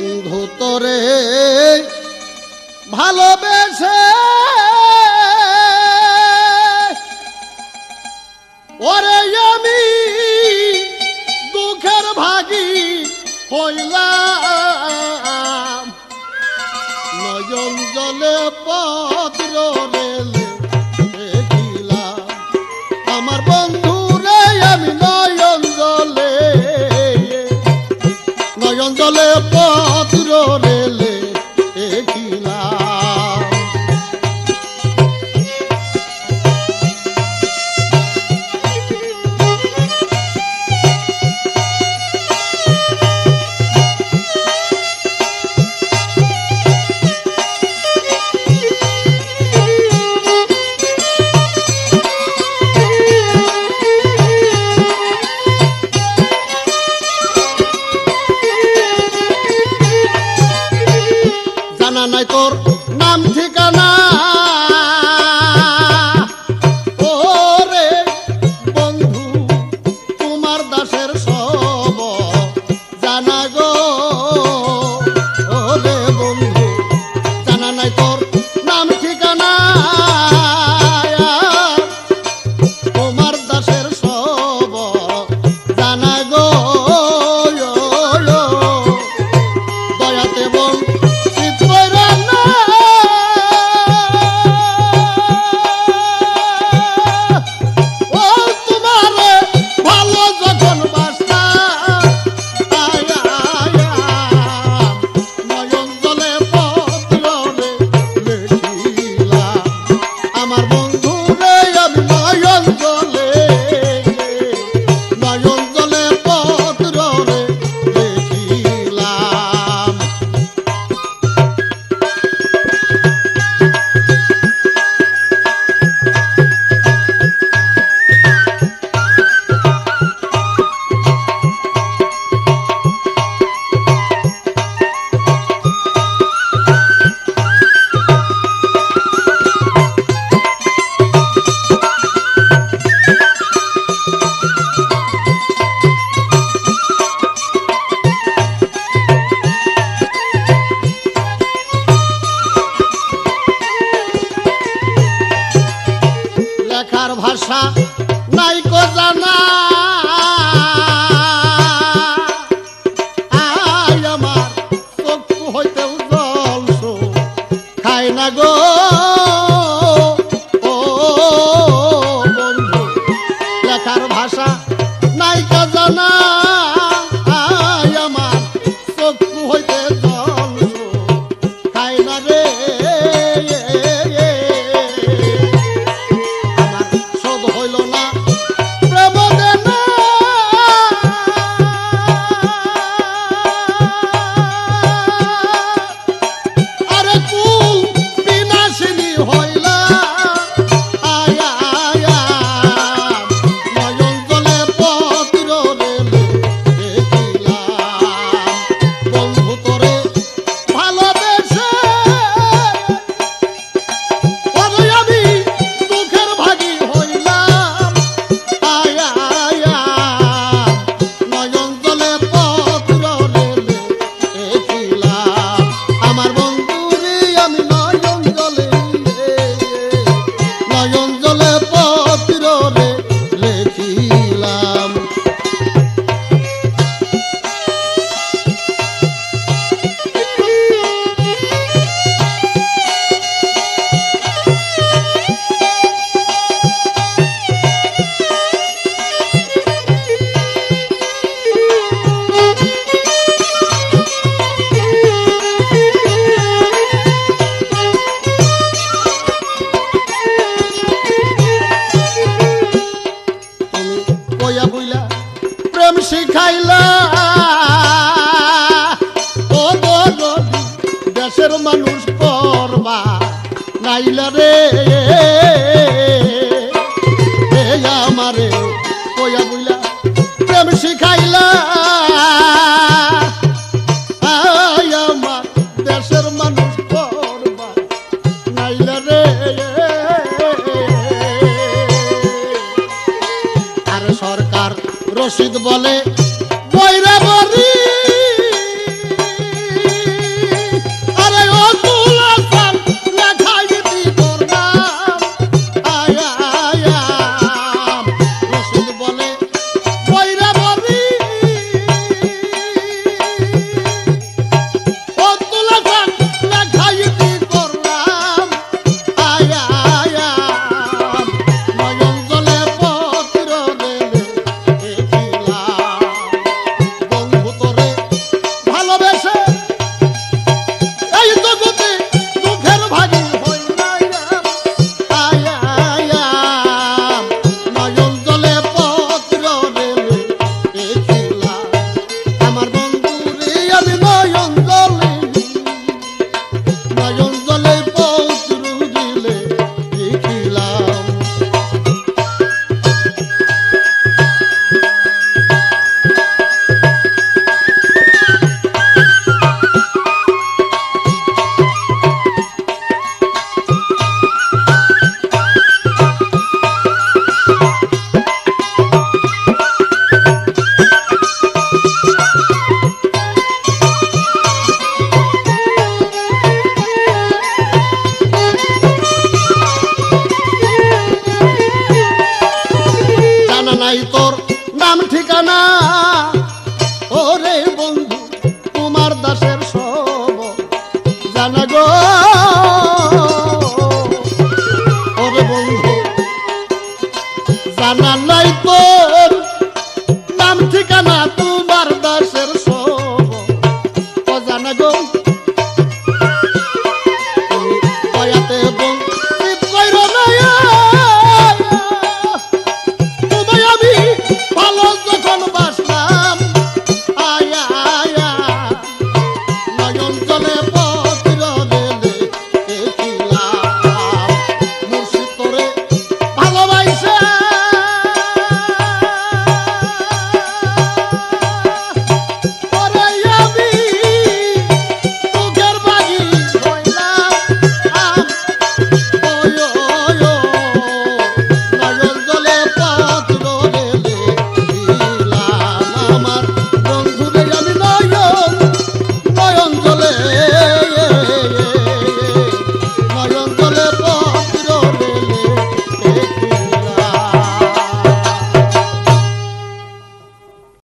বন্ধু তোরে ভালোবেসে ওরে আমি দুঃখের ভাগী হইলাম নয়ন জলে পত্র রেলে দেখিলাম আমার বন্ধু রে আমি নয়ন জলে পত্র রেলে দেখিলাম জানা নাই তোর নাম ঠিকানা ওরে বন্ধু তোমার দাসের সব জানা গো ওরে বন্ধু জানা নাই তোর নাম ঠিকানা তোমার দাসের সব জানা গো দয়াতে বল লেখার ভাষা নাই কো জানা আয় আমার চক্ষু হইতেও জল খায় না গো ও বন্ধু লেখার ভাষা নাই কো জানা আয় আমার চক্ষু হইতে জল খায় না রে প্রেম শিখাইলা ও গো দেশের মানুষ করবা নাইলা রে আমারে কইয়া বইলা প্রেম শিখাইলা আমার দেশের মানুষ করবা নাইলা রে আর সরকার রশিদ বলে বৈরাবরী তোর নাম ঠিকানা